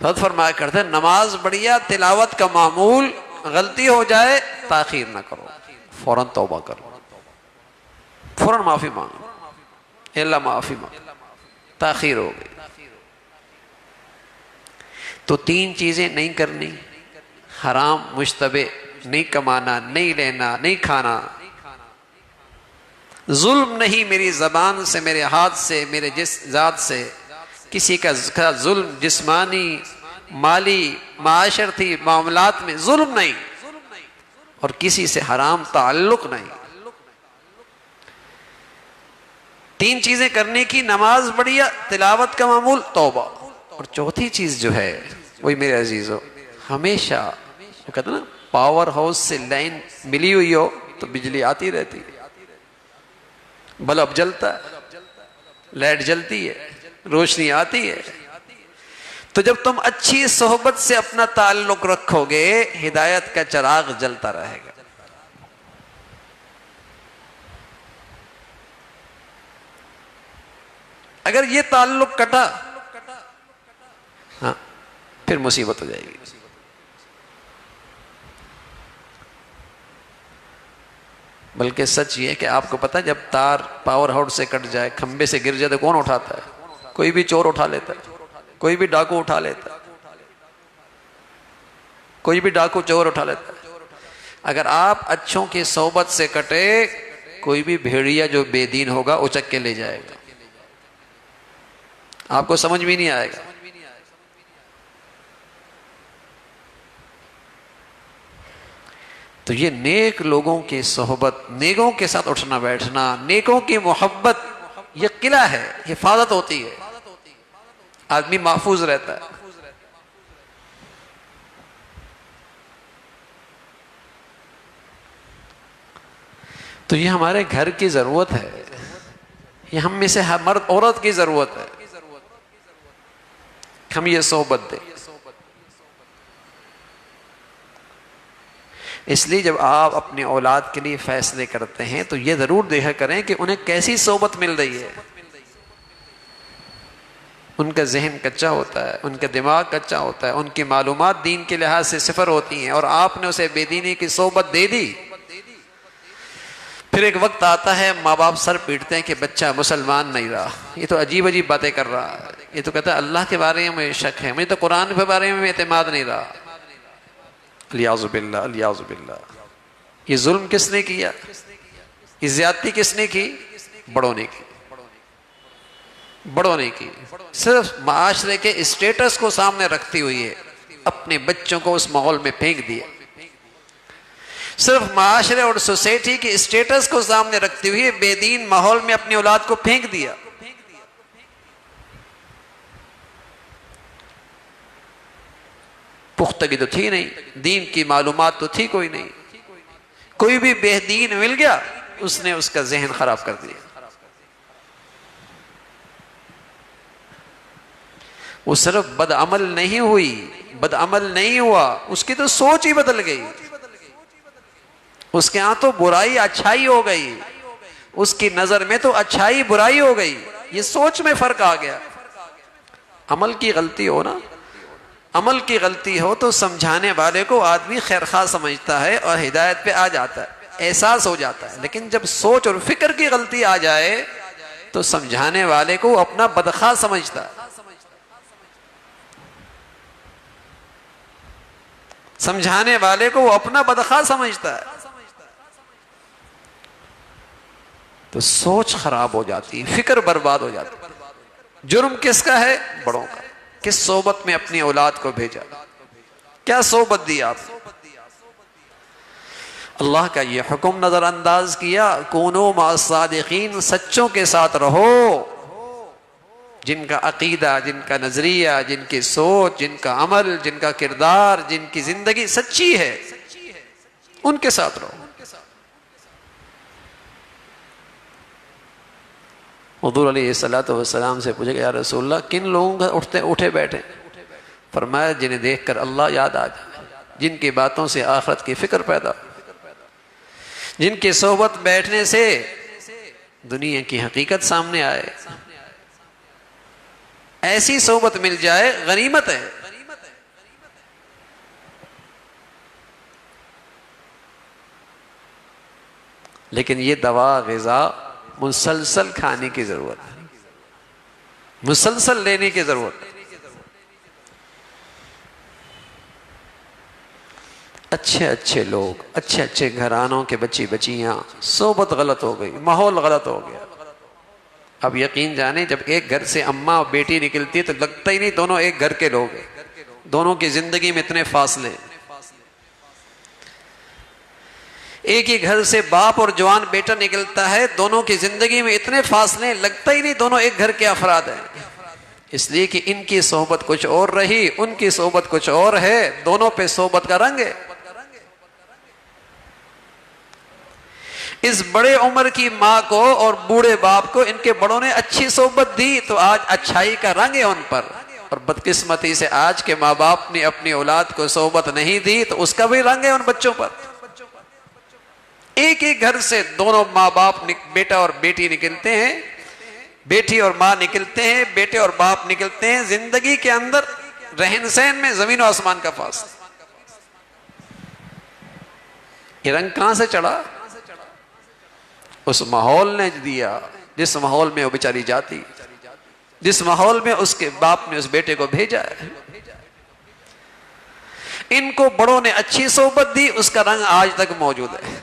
حضرت فرمایا کرتے ہیں نماز بڑھیا، تلاوت کا معمول، غلطی ہو جائے تاخیر نہ کرو، فوراً توبہ کرو، فوراً معافی مانگو، اے اللہ معافی مانگو، تاخیر ہو گئی. تو 3 چیزیں نہیں کرنی: حرام مشتبہ، نہیں کمانا، نہیں لینا، نہیں کھانا. ظلم نہیں میری زبان سے، میرے ہاتھ سے، میرے ذات سے. کسی کا ظلم جسمانی، مالی، معاشرتی معاملات میں ظلم نہیں، اور کسی سے حرام تعلق نہیں. 3 چیزیں کرنے کی: نماز بڑھیا، تلاوت کا معمول، توبہ. اور چوتھی چیز جو ہے وہی میرے عزیزو، ہمیشہ وہ کہتے ہیں نا پاور ہاؤس سے لائن ملی ہوئی ہو تو بجلی آتی رہتی، بلب جلتا ہے، لائٹ جلتی ہے، روشنی آتی ہے. تو جب تم اچھی صحبت سے اپنا تعلق رکھو گے ہدایت کا چراغ جلتا رہے گا. اگر یہ تعلق کٹا ہاں پھر مصیبت ہو جائے گی. بلکہ سچ یہ ہے کہ آپ کو پتہ جب تار پاور ہاؤس سے کٹ جائے، کھمبے سے گر جائے تو کون اٹھاتا ہے؟ کوئی بھی چور اٹھا لیتا ہے، کوئی بھی ڈاکو اٹھا لیتا ہے، کوئی بھی ڈاکو چور اٹھا لیتا ہے. اگر آپ اچھوں کی صحبت سے کٹے، کوئی بھی بھیڑیا جو بے دین ہوگا اچک کے لے جائے گا، آپ کو سمجھ بھی نہیں آئے گا. تو یہ نیک لوگوں کی صحبت، نیکوں کے ساتھ اٹھنا بیٹھنا، نیکوں کی محبت، یہ قلعہ ہے، حفاظت ہوتی ہے، آدمی محفوظ رہتا ہے. تو یہ ہمارے گھر کی ضرورت ہے، یہ ہم میں سے مرد عورت کی ضرورت ہے، ہم یہ صحبت دیں. اس لیے جب آپ اپنی اولاد کے لیے فیصلے کرتے ہیں تو یہ ضرور دیکھا کریں کہ انہیں کیسی صحبت مل رہی ہے. ان کا ذہن کچا ہوتا ہے، ان کا دماغ کچا ہوتا ہے، ان کی معلومات دین کے لحاظ سے صفر ہوتی ہیں، اور آپ نے اسے بے دینی کی صحبت دے دی. پھر ایک وقت آتا ہے ماں باپ سر پیٹتے ہیں کہ بچہ مسلمان نہیں رہا، یہ تو عجیب عجیب باتیں کر رہا ہے، یہ تو کہتا ہے اللہ کے بارے میں شک ہے، مجھے تو قرآن کے بارے میں اعتماد نہیں رہا. الیاذ باللہ، الیاذ باللہ. یہ ظلم کس نے کیا؟ یہ زیادتی کس نے کی؟ بڑوں نے کی، بڑوں نے کی. صرف معاشرے کے اسٹیٹس کو سامنے رکھتی ہوئی ہے اپنے بچوں کو اس ماحول میں پھینک دیا. صرف معاشرے اور سوسائٹی کی اسٹیٹس کو سامنے رکھتی ہوئی بے دین ماحول میں اپنی اولاد کو پھینک دیا. پختگی تو تھی نہیں، دین کی معلومات تو تھی کوئی نہیں، کوئی بھی بے دین مل گیا اس نے اس کا ذہن خراب کر دیا. وہ صرف بد عمل نہیں ہوئی، بد عمل نہیں ہوا، اس کی تو سوچ ہی بدل گئی. اس کے ہاں تو برائی اچھائی ہو گئی، اس کی نظر میں تو اچھائی برائی ہو گئی. یہ سوچ میں فرق آ گیا. عمل کی غلطی ہو نا، عمل کی غلطی ہو تو سمجھانے والے کو آدمی خیرخواہ سمجھتا ہے اور ہدایت پہ آ جاتا ہے، احساس ہو جاتا ہے. لیکن جب سوچ اور فکر کی غلطی آ جائے تو سمجھانے والے کو اپنا بدخواہ سمجھتا ہے، سمجھانے والے کو وہ اپنا بدخواہ سمجھتا ہے. تو سوچ خراب ہو جاتی ہے، فکر برباد ہو جاتی ہے. جرم کس کا ہے؟ بڑوں کا. کس صحبت میں اپنی اولاد کو بھیجا، کیا صحبت دی آپ؟ اللہ کا یہ حکم نظر انداز کیا، کونوا مع الصادقین، سچوں کے ساتھ رہو، جن کا عقیدہ، جن کا نظریہ، جن کی سوچ، جن کا عمل، جن کا کردار، جن کی زندگی سچی ہے، ان کے ساتھ رہو. حضور علیہ الصلوۃ والسلام سے پوچھا کہ یا رسول اللہ کن لوگوں کا اٹھے بیٹھے؟ فرمایا جنہیں دیکھ کر اللہ یاد آ جائے، جن کی باتوں سے آخرت کی فکر پیدا ہو، جن کی صحبت بیٹھنے سے دنیا کی حقیقت سامنے آئے، ایسی صحبت مل جائے غنیمت ہے۔ لیکن یہ دوا غذا مسلسل کھانے کی ضرورت ہے، مسلسل لینے کی ضرورت ہے۔ اچھے اچھے لوگ، اچھے اچھے گھرانوں کے بچی بچیاں، صحبت غلط ہو گئی، ماحول غلط ہو گیا۔ اب یقین جانیں جب ایک گھر سے اماں اور بیٹی نکلتی ہے تو لگتا ہی نہیں دونوں ایک گھر کے لوگ ہیں، دونوں کی زندگی میں اتنے فاصلے۔ ایک ہی گھر سے باپ اور جوان بیٹا نکلتا ہے، دونوں کی زندگی میں اتنے فاصلے، لگتا ہی نہیں دونوں ایک گھر کے افراد ہیں، اس لیے کہ ان کی صحبت کچھ اور رہی، ان کی صحبت کچھ اور ہے، دونوں پہ صحبت کا رنگ ہے۔ اس بڑے عمر کی ماں کو اور بوڑھے باپ کو ان کے بڑوں نے اچھی صحبت دی تو آج اچھائی کا رنگ ہے ان پر، اور بدقسمتی سے آج کے ماں باپ نے اپنی اولاد کو صحبت نہیں دی تو اس کا بھی رنگ ہے ان بچوں پر۔ ایک ہی گھر سے دونوں ماں باپ بیٹا اور بیٹی نکلتے ہیں، بیٹی اور ماں نکلتے ہیں، بیٹے اور باپ نکلتے ہیں، زندگی کے اندر رہن سہن میں زمین و آسمان کا فاصلہ۔ یہ رنگ کہاں سے چڑھا؟ اس ماحول نے دیا جس ماحول میں وہ بیچاری جاتی، جس ماحول میں اس کے باپ نے اس بیٹے کو بھیجا ہے۔ ان کو بڑوں نے اچھی صحبت دی، اس کا رنگ آج تک موجود ہے،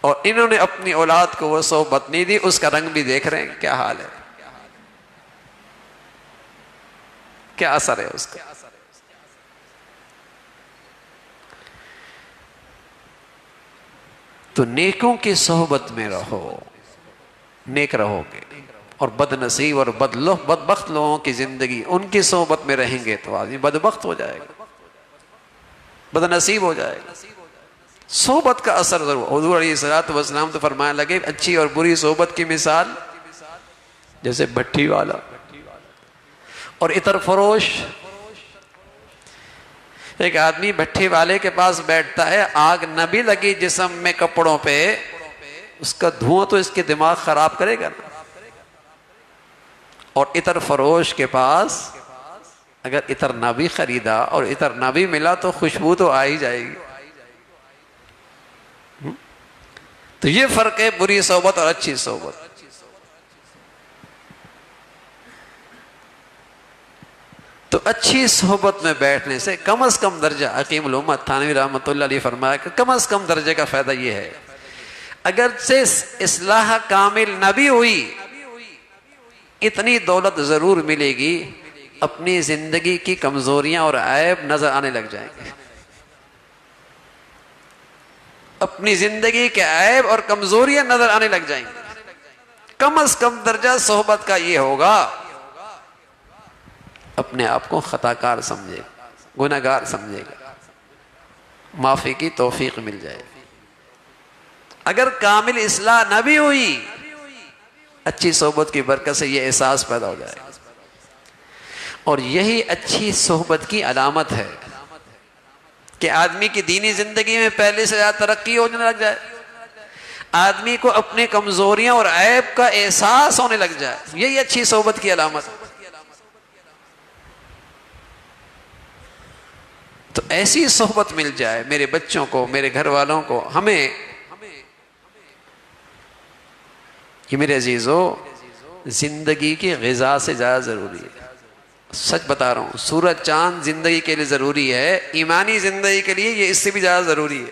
اور انہوں نے اپنی اولاد کو وہ صحبت نہیں دی، اس کا رنگ بھی دیکھ رہے ہیں کیا حال ہے، کیا اثر ہے اس کا۔ تو نیکوں کی صحبت میں رہو، نیک رہو گے، اور بد نصیب اور بدبخت لوگوں کی زندگی ان کی صحبت میں رہیں گے تو آدمی بدبخت ہو جائے گا، بد نصیب ہو جائے گا۔ صحبت کا اثر ضرور۔ حضور علیہ الصلوۃ والسلام تو فرمایا لگے اچھی اور بری صحبت کی مثال جیسے بھٹی والا اور عطر فروش۔ ایک آدمی بھٹی والے کے پاس بیٹھتا ہے، آگ نہ بھی لگی جسم میں کپڑوں پہ، اس کا دھواں تو اس کے دماغ خراب کرے گا نا۔ اور عطر فروش کے پاس اگر عطر نہ بھی خریدا اور عطر نہ بھی ملا تو خوشبو تو آ ہی جائے گی۔ تو یہ فرق ہے بری صحبت اور اچھی صحبت۔ تو اچھی صحبت میں بیٹھنے سے کم از کم درجہ، حکیم الامت تھانوی رحمۃ اللہ علیہ فرمایا کہ کم از کم درجے کا فائدہ یہ ہے، اگرچہ اصلاح کامل نہ بھی ہوئی اتنی دولت ضرور ملے گی، اپنی زندگی کی کمزوریاں اور عیب نظر آنے لگ جائیں گے، اپنی زندگی کے عیب اور کمزوریاں نظر آنے لگ جائیں گے۔ کم از کم درجہ صحبت کا یہ ہوگا، اپنے آپ کو خطا کار سمجھے گا، گناہگار سمجھے گا، معافی کی توفیق مل جائے گی۔ اگر کامل اصلاح نہ بھی ہوئی، اچھی صحبت کی برکت سے یہ احساس پیدا ہو جائے گا، اور یہی اچھی صحبت کی علامت ہے کہ آدمی کی دینی زندگی میں پہلے سے زیادہ ترقی ہونے لگ جائے، آدمی کو اپنی کمزوریاں اور عیب کا احساس ہونے لگ جائے، یہی اچھی صحبت کی علامت ہے۔ تو ایسی صحبت مل جائے میرے بچوں کو، میرے گھر والوں کو، ہمیں یہ میرے عزیزو زندگی کی غذا سے زیادہ ضروری ہے۔ سچ بتا رہا ہوں، سورج چاند زندگی کے لیے ضروری ہے، ایمانی زندگی کے لیے یہ اس سے بھی زیادہ ضروری ہے۔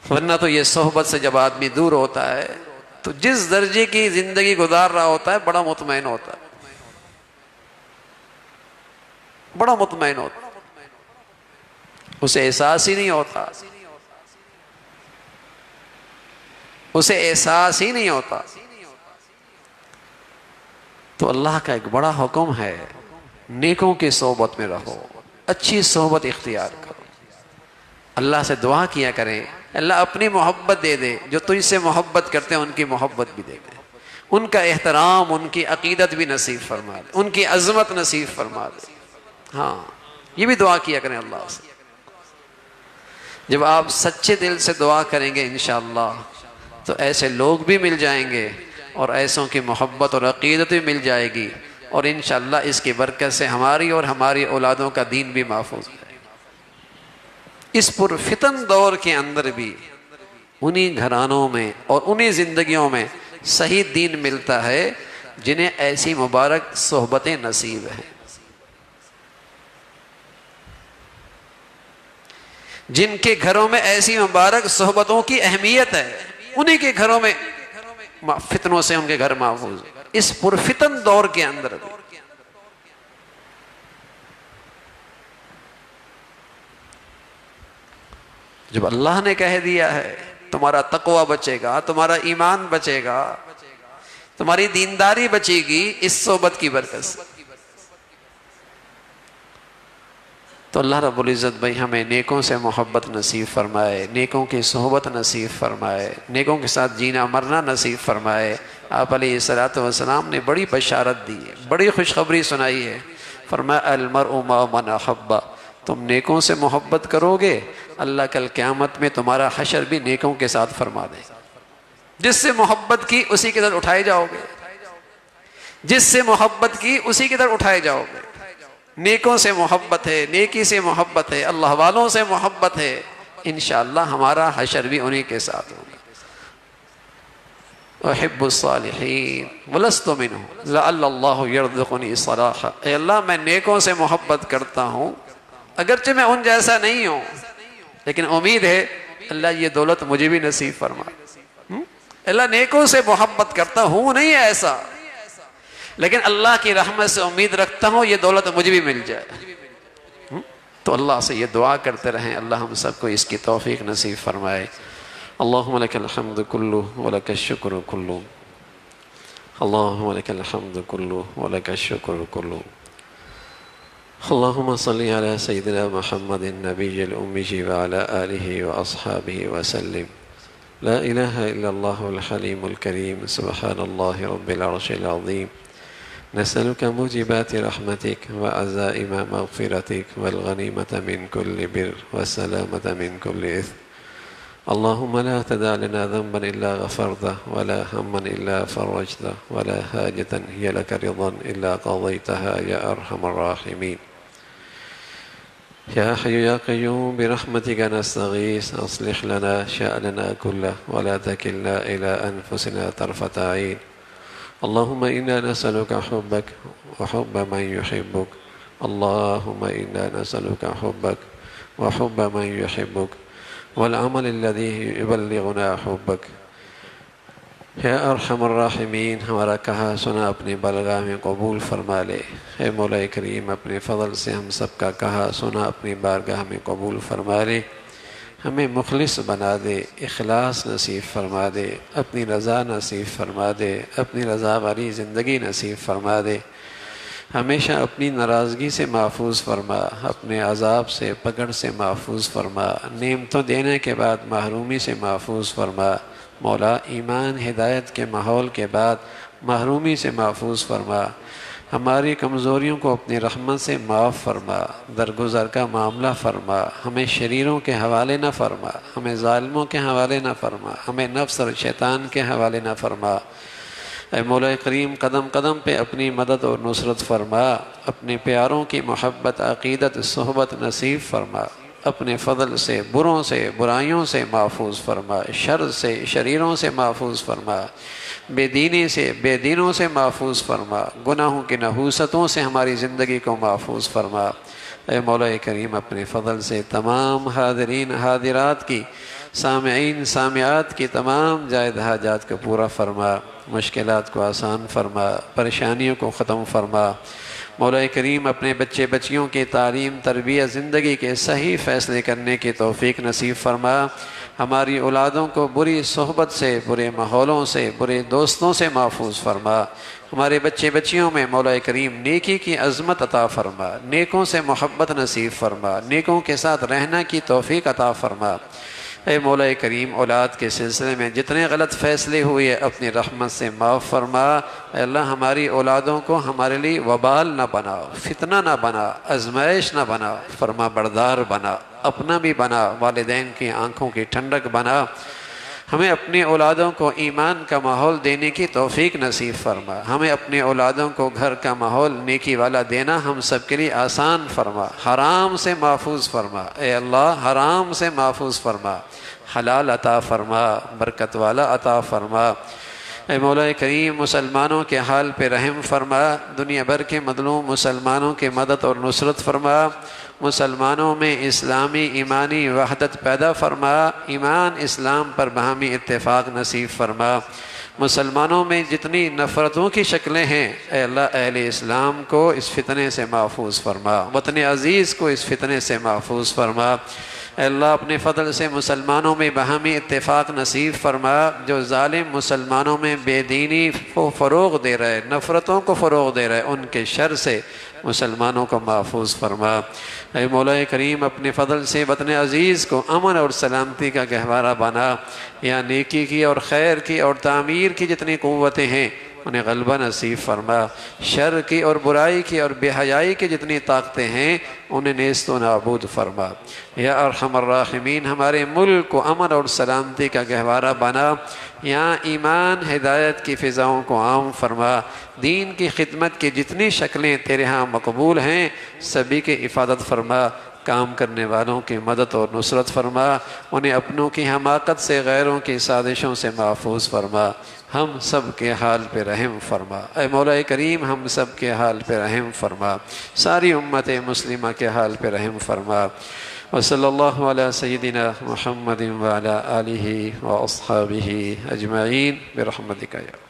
ورنہ تو یہ صحبت سے جب آدمی دور ہوتا ہے تو جس درجے کی زندگی گزار رہا ہوتا ہے بڑا مطمئن ہوتا ہے، بڑا مطمئن ہوتا، اسے احساس ہی نہیں ہوتا، اسے احساس ہی نہیں ہوتا۔ تو اللہ کا ایک بڑا حکم ہے، نیکوں کی صحبت میں رہو، اچھی صحبت اختیار کرو، اللہ سے دعا کیا کریں، اللہ اپنی محبت دے دے، جو تجھ سے محبت کرتے ہیں ان کی محبت بھی دے دے، ان کا احترام، ان کی عقیدت بھی نصیب فرما دے، ان کی عظمت نصیب فرما دے۔ ہاں، یہ بھی دعا کیا کریں اللہ سے۔ جب آپ سچے دل سے دعا کریں گے انشاءاللہ تو ایسے لوگ بھی مل جائیں گے اور ایسوں کی محبت اور عقیدت بھی مل جائے گی، اور انشاءاللہ اس کی برکت سے ہماری اور ہماری اولادوں کا دین بھی محفوظ ہے۔ اس پرفتن دور کے اندر بھی انہی گھرانوں میں اور انہی زندگیوں میں صحیح دین ملتا ہے جنہیں ایسی مبارک صحبتیں نصیب ہیں، جن کے گھروں میں ایسی مبارک صحبتوں کی اہمیت ہے، انہی کے گھروں میں فتنوں سے ان کے گھر محفوظ ہیں۔ اس پرفتن دور کے اندر بھی جب اللہ نے کہہ دیا ہے تمہارا تقوی بچے گا، تمہارا ایمان بچے گا، تمہاری دینداری بچے گی اس صحبت کی برکت سے، تو اللہ رب العزت بھائی ہمیں نیکوں سے محبت نصیب فرمائے، نیکوں کی صحبت نصیب فرمائے، نیکوں کے ساتھ جینا مرنا نصیب فرمائے۔ آپ علیہ السلام نے بڑی بشارت دی ہے، بڑی خوشخبری سنائی ہے، فرمایا المرء مع من احب، تم نیکوں سے محبت کرو گے اللہ کل قیامت میں تمہارا حشر بھی نیکوں کے ساتھ فرما دے گا۔ جس سے محبت کی اسی کی طرف اٹھائے جاؤ گے، جس سے محبت کی اسی کی طرف اٹھائے جاؤ گے۔ نیکوں سے محبت ہے، نیکی سے محبت ہے، اللہ والوں سے محبت ہے، انشاءاللہ ہمارا حشر بھی انہی کے ساتھ ہوگا۔ احب الصالحین ولست منہم لعل اللہ یرزقنی صلاحا، اے اللہ میں نیکوں سے محبت کرتا ہوں، اگرچہ میں ان جیسا نہیں ہوں، لیکن امید ہے اللہ یہ دولت مجھے بھی نصیب فرما۔ اللہ نیکوں سے محبت کرتا ہوں نہیں ایسا، لیکن اللہ کی رحمت سے امید رکھتا ہوں یہ دولت مجھے بھی مل جائے۔ تو اللہ سے یہ دعا کرتے رہیں، اللہ ہم سب کو اس کی توفیق نصیب فرمائے۔ اللہم لک الحمد کلہ ولک الشکر کلہ، اللہم لک الحمد کلہ ولک الشکر کلہ، اللہم صلی علی سیدنا محمد النبی الأمی وعلی آلہ واصحابہ وسلم۔ لا الہ الا اللہ الحلیم الکریم، سبحان اللہ رب العرش العظیم، نسألك موجبات رحمتك وعزائم مغفرتك والغنيمة من كل بر والسلامة من كل إثم، اللهم لا تدع لنا ذنبا إلا غفرته ولا هما إلا فرجته ولا حاجة هي لك رضا إلا قضيتها يا أرحم الراحمين، يا حي يا قيوم برحمتك نستغيث، أصلح لنا شأننا كله ولا تكلنا إلى أنفسنا طرفة عين، اللهم إنا نسألك حبك وحب من يحبك، اللهم إنا نسألك حبك وحب من يحبك والعمل الذي يبلغنا حبك، یا ارحم الراحمین ہمارا کہا سنا اپنی بارگاہ میں قبول فرما لے۔ اے مولا کریم اپنے فضل سے ہم سب کا کہا سنا اپنی بارگاہ میں قبول فرما لے، ہمیں مخلص بنا دے، اخلاص نصیب فرما دے، اپنی رضا نصیب فرما دے، اپنی رضا والی زندگی نصیب فرما دے، ہمیشہ اپنی ناراضگی سے محفوظ فرما، اپنے عذاب سے پکڑ سے محفوظ فرما، نعمتوں دینے کے بعد محرومی سے محفوظ فرما، مولا ایمان ہدایت کے ماحول کے بعد محرومی سے محفوظ فرما، ہماری کمزوریوں کو اپنی رحمت سے معاف فرما، درگزر کا معاملہ فرما، ہمیں شریروں کے حوالے نہ فرما، ہمیں ظالموں کے حوالے نہ فرما، ہمیں نفس اور شیطان کے حوالے نہ فرما۔ اے مولا کریم قدم قدم پہ اپنی مدد اور نصرت فرما، اپنے پیاروں کی محبت عقیدت صحبت نصیب فرما، اپنے فضل سے بروں سے برائیوں سے محفوظ فرما، شر سے شریروں سے محفوظ فرما، بے دینی سے بے دینوں سے محفوظ فرما، گناہوں کی نحوستوں سے ہماری زندگی کو محفوظ فرما۔ اے مولا کریم اپنے فضل سے تمام حاضرین حاضرات کی، سامعین سامعات کی تمام جائز حاجات کو پورا فرما، مشکلات کو آسان فرما، پریشانیوں کو ختم فرما۔ مولا کریم اپنے بچے بچیوں کی تعلیم تربیت زندگی کے صحیح فیصلے کرنے کی توفیق نصیب فرما۔ ہماری اولادوں کو بری صحبت سے، برے ماحولوں سے، برے دوستوں سے محفوظ فرما۔ ہمارے بچے بچیوں میں مولا کریم نیکی کی عظمت عطا فرما، نیکوں سے محبت نصیب فرما، نیکوں کے ساتھ رہنا کی توفیق عطا فرما۔ اے مولا کریم اولاد کے سلسلے میں جتنے غلط فیصلے ہوئے اپنی رحمت سے معاف فرما۔ اے اللہ ہماری اولادوں کو ہمارے لیے وبال نہ بناؤ، فتنہ نہ بنا، آزمائش نہ بنا، فرما بردار بنا، اپنا بھی بنا، والدین کی آنکھوں کی ٹھنڈک بنا۔ ہمیں اپنی اولادوں کو ایمان کا ماحول دینے کی توفیق نصیب فرما۔ ہمیں اپنی اولادوں کو گھر کا ماحول نیکی والا دینا ہم سب کے لیے آسان فرما، حرام سے محفوظ فرما۔ اے اللہ حرام سے محفوظ فرما، حلال عطا فرما، برکت والا عطا فرما۔ اے مولا کریم مسلمانوں کے حال پہ رحم فرما، دنیا بھر کے مظلوم مسلمانوں کے مدد اور نصرت فرما۔ مسلمانوں میں اسلامی ایمانی وحدت پیدا فرما، ایمان اسلام پر باہمی اتفاق نصیب فرما۔ مسلمانوں میں جتنی نفرتوں کی شکلیں ہیں اے اللہ اہل اسلام کو اس فتنے سے محفوظ فرما، وطن عزیز کو اس فتنے سے محفوظ فرما۔ اے اللہ اپنے فضل سے مسلمانوں میں باہمی اتفاق نصیب فرما۔ جو ظالم مسلمانوں میں بے دینی کو فروغ دے رہے، نفرتوں کو فروغ دے رہے، ان کے شر سے مسلمانوں کو محفوظ فرما۔ اے مولا کریم اپنے فضل سے وطن عزیز کو امن اور سلامتی کا گہوارہ بنا۔ یہاں نیکی کی اور خیر کی اور تعمیر کی جتنی قوتیں ہیں انہیں غلبہ نصیب فرما۔ شر کی اور برائی کی اور بے حیائی کی جتنی طاقتیں ہیں انہیں نیست و نابود فرما۔ یا ارحم الراحمین ہمارے ملک کو امن اور سلامتی کا گہوارہ بنا۔ یہاں ایمان ہدایت کی فضاؤں کو عام فرما۔ دین کی خدمت کی جتنی شکلیں تیرے ہاں مقبول ہیں سبھی کی افادت فرما۔ کام کرنے والوں کی مدد اور نصرت فرما، انہیں اپنوں کی حماقت سے، غیروں کی سازشوں سے محفوظ فرما۔ ہم سب کے حال پہ رحم فرما۔ اے مولا کریم ہم سب کے حال پہ رحم فرما، ساری امت مسلمہ کے حال پہ رحم فرما۔ وصلی اللہ علی سیدنا محمد وعلی آلہ واصحابہ اجمعین برحمتک یا